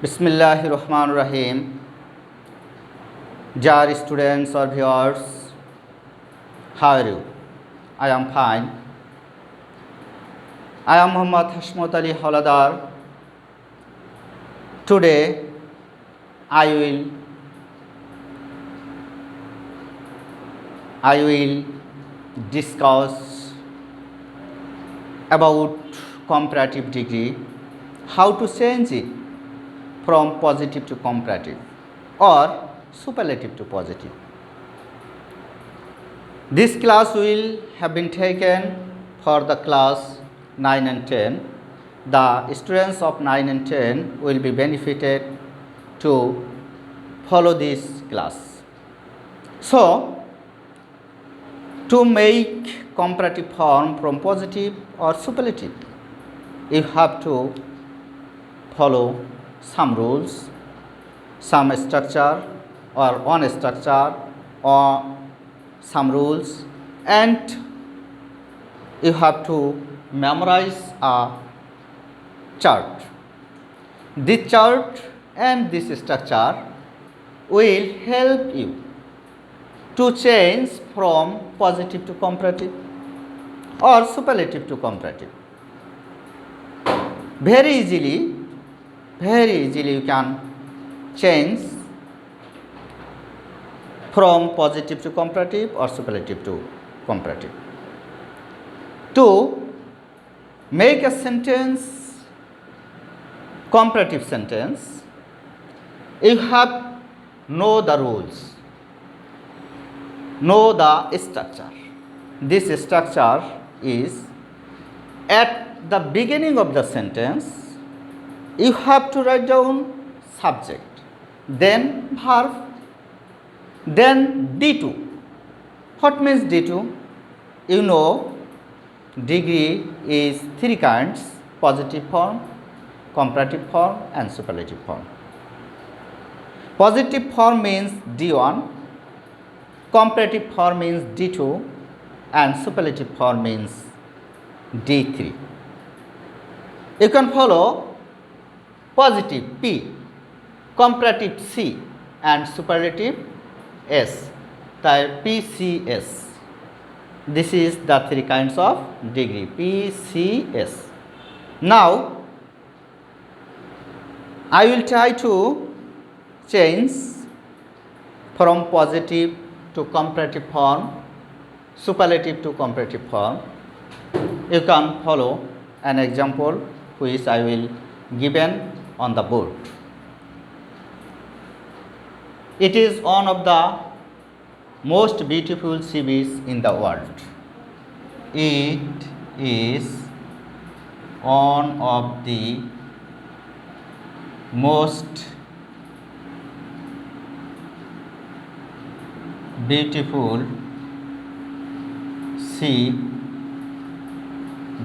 Bismillahirrahmanirrahim. Dear students or viewers, how are you? I am fine. I am Muhammad Hashmat Ali Hawladar. Today I will discuss about comparative degree, how to change it from positive to comparative or superlative to positive. This class will have been taken for the class 9 and 10. The students of 9 and 10 will be benefited to follow this class. So, to make comparative form from positive or superlative, you have to follow some rules, some structure or one structure or some rules, and you have to memorize a chart. This chart and this structure will help you to change from positive to comparative or superlative to comparative. Very easily you can change from positive to comparative or superlative to comparative. To make a sentence, comparative sentence, you have know the rules, know the structure. This structure is at the beginning of the sentence, you have to write down subject, then verb, then D2. What means D2? You know, degree is three kinds: positive form, comparative form, and superlative form. Positive form means D1, comparative form means D2, and superlative form means D3. You can follow positive P, comparative C, and superlative S, the PCS. This is the three kinds of degree, PCS. Now, I will try to change from positive to comparative form, superlative to comparative form. You can follow an example which I will given on the board. It is one of the most beautiful sea beach in the world. It is one of the most beautiful sea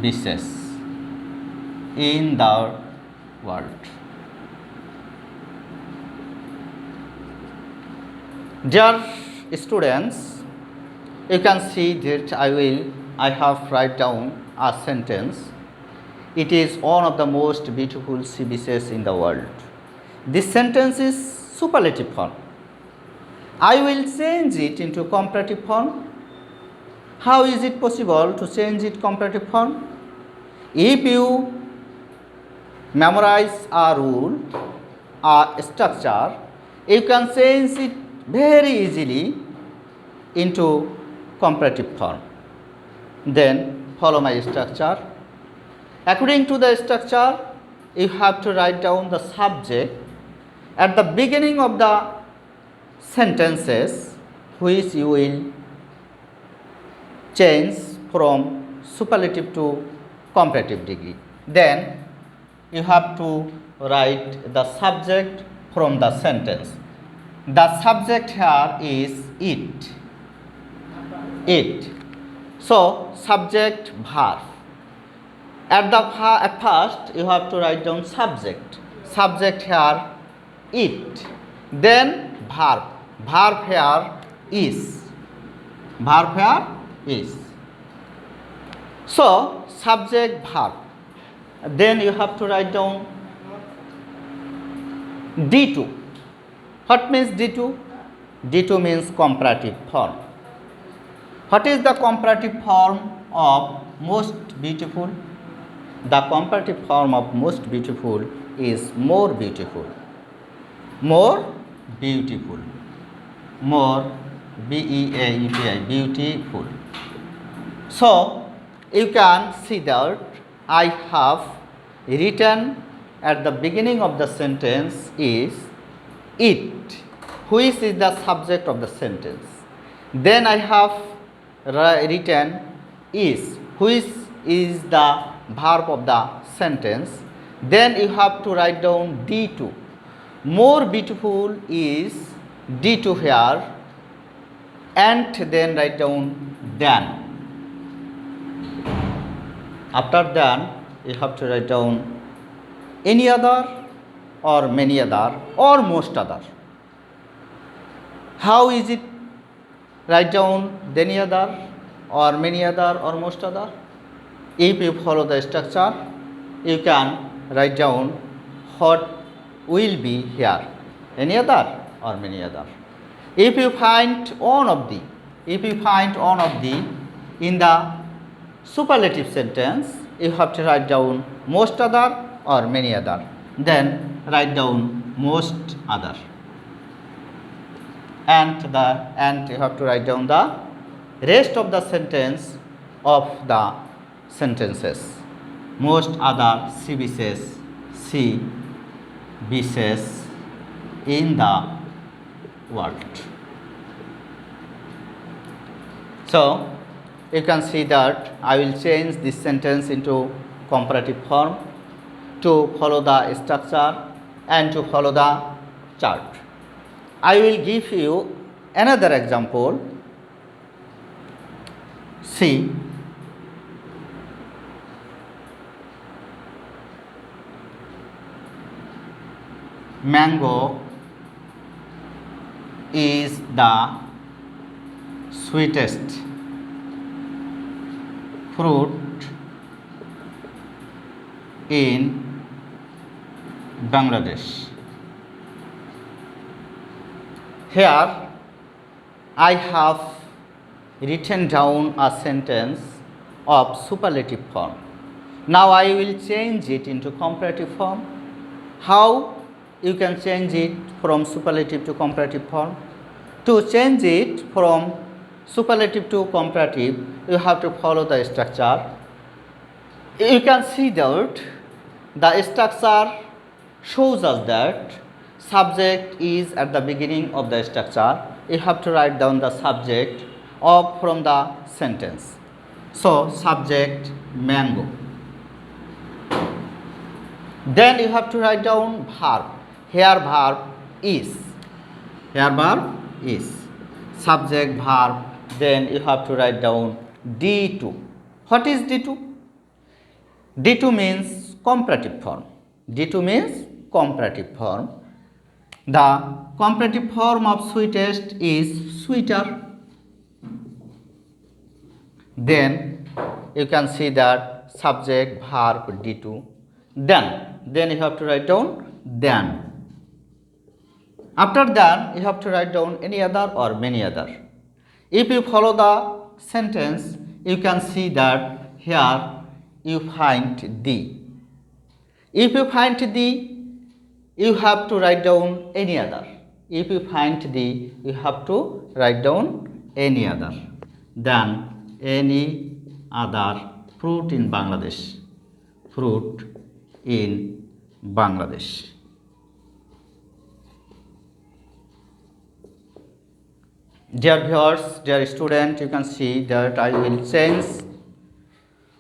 beaches in the world. Dear students, you can see that I have write down a sentence. It is one of the most beautiful sea beaches in the world. This sentence is superlative form. I will change it into comparative form. How is it possible to change it comparative form? If you memorize a rule, a structure, you can change it very easily into comparative form. Then follow my structure. According to the structure, you have to write down the subject at the beginning of the sentences which you will change from superlative to comparative degree. Then you have to write the subject from the sentence. The subject here is it. It. So subject verb. At first you have to write down subject. Subject here it. Then verb. Verb here is. Verb here is. So subject verb. Then you have to write down D2. What means D2? D2 means comparative form. What is the comparative form of most beautiful? The comparative form of most beautiful is more beautiful. More beautiful. More B-E-A-U-T-I, beautiful. So, you can see that I have written at the beginning of the sentence is it, which is the subject of the sentence. Then I have written is, which is the verb of the sentence. Then you have to write down D2. More beautiful is D2 here, and then write down than. After that, you have to write down any other or many other or most other. How is it? Write down any other or many other or most other. If you follow the structure, you can write down what will be here, any other or many other. If you find one of the in the superlative sentence, you have to write down most other or many other. Then write down most other. And you have to write down the rest of the sentence of the sentences. Most other services in the world. So, you can see that I will change this sentence into comparative form to follow the structure and to follow the chart. I will give you another example. See, mango is the sweetest fruit in Bangladesh. Here I have written down a sentence of superlative form. Now I will change it into comparative form. How you can change it from superlative to comparative form? To change it from superlative to comparative, you have to follow the structure. You can see that the structure shows us that subject is at the beginning of the structure. You have to write down the subject from the sentence. So, subject mango. Then you have to write down verb. Here verb is. Here verb is. Subject verb. Then you have to write down D2. What is D2? D2 means comparative form. D2 means comparative form. The comparative form of sweetest is sweeter. Then you can see that subject verb D2. Then you have to write down than. After that, you have to write down any other or many other. If you follow the sentence, you can see that here you find the. If you find the, you have to write down any other. If you find the, you have to write down any other than any other fruit in Bangladesh. Fruit in Bangladesh. Dear viewers, dear student, you can see that I will change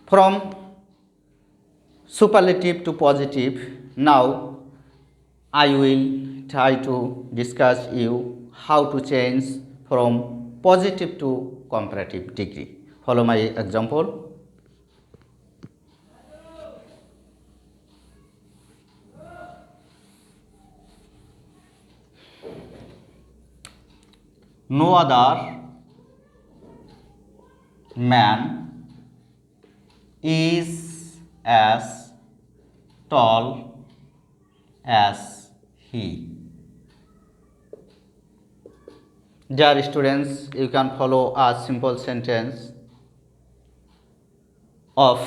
from superlative to positive. Now I will try to discuss you how to change from positive to comparative degree. Follow my example. No other man is as tall as he. Dear students, you can follow a simple sentence of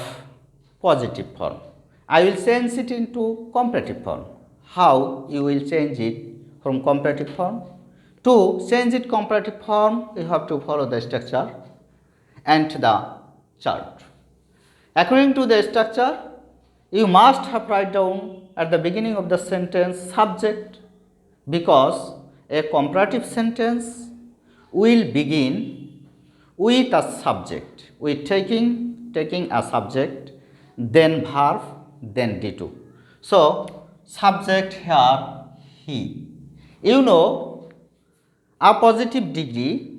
positive form. I will change it into comparative form. How you will change it from comparative form? To change it comparative form, you have to follow the structure and the chart. According to the structure, you must have write down at the beginning of the sentence subject, because a comparative sentence will begin with a subject, with taking a subject, then verb, then D2. So subject here he. You know, a positive degree,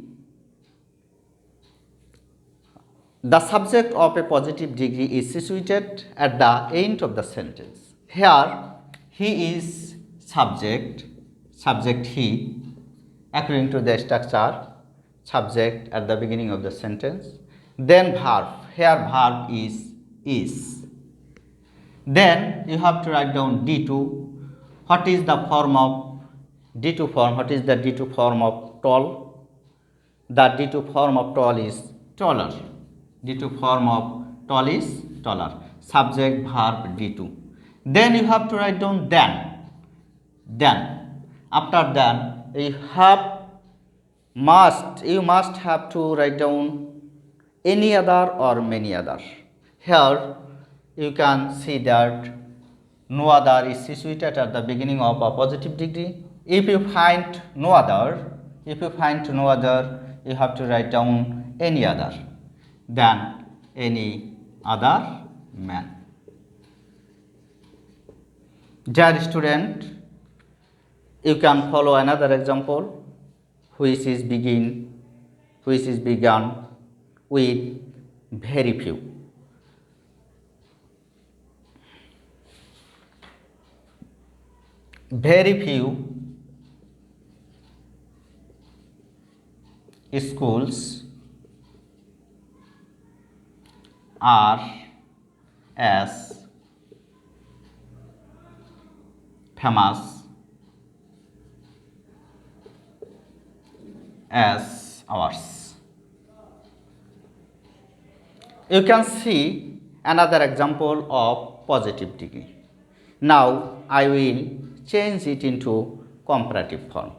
the subject of a positive degree is situated at the end of the sentence. Here he is subject he, according to the structure, subject at the beginning of the sentence, then verb, here verb is. Then you have to write down D2. What is the form of D2 form? What is the D2 form of tall? The D2 form of tall is taller. D2 form of tall is taller. Subject verb D2. Then you have to write down then. After then you must have to write down any other or many other. Here you can see that no other is situated at the beginning of a positive degree. If you find no other, you have to write down any other, than any other man. Dear student, you can follow another example which is begun with very few. Very few schools are as famous as ours. You can see another example of positive degree. Now I will change it into comparative form.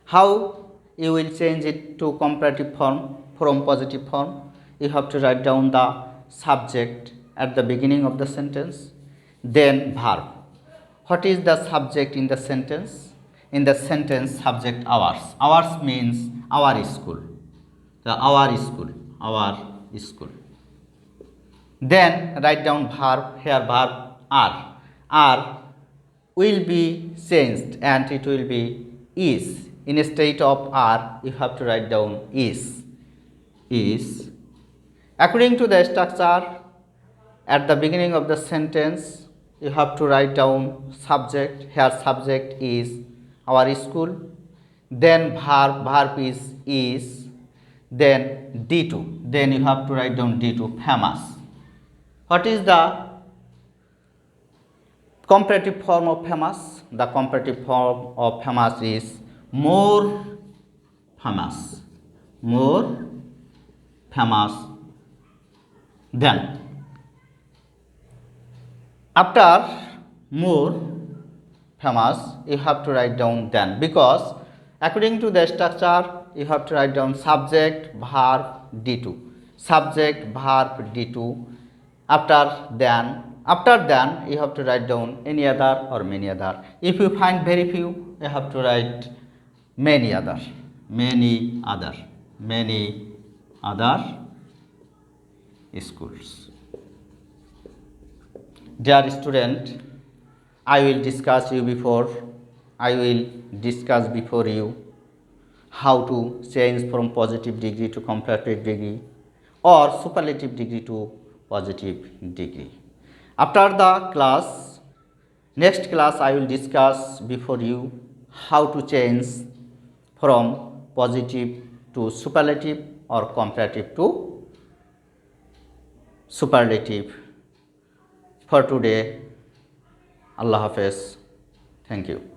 How you will change it to comparative form from positive form? You have to write down the subject at the beginning of the sentence, then verb. What is the subject in the sentence? In the sentence, subject ours. Ours means our school. Our school. Then write down verb. Here verb are. Are will be changed and it will be is. Instead of are, you have to write down is. According to the structure, at the beginning of the sentence, you have to write down subject. Here subject is our school. Then verb is. Then D2. Then you have to write down D2, famous. What is the comparative form of famous? The comparative form of famous is more famous. More famous than. After more famous, you have to write down than, because according to the structure, you have to write down subject, verb, D2. Subject, verb, D2. After than, you have to write down any other or many other. If you find very few, you have to write many other schools. Dear student, I will discuss before you how to change from positive degree to comparative degree or superlative degree to positive degree. After the next class I will discuss before you how to change from positive to superlative or comparative to superlative. For today, Allah Hafiz. Thank you.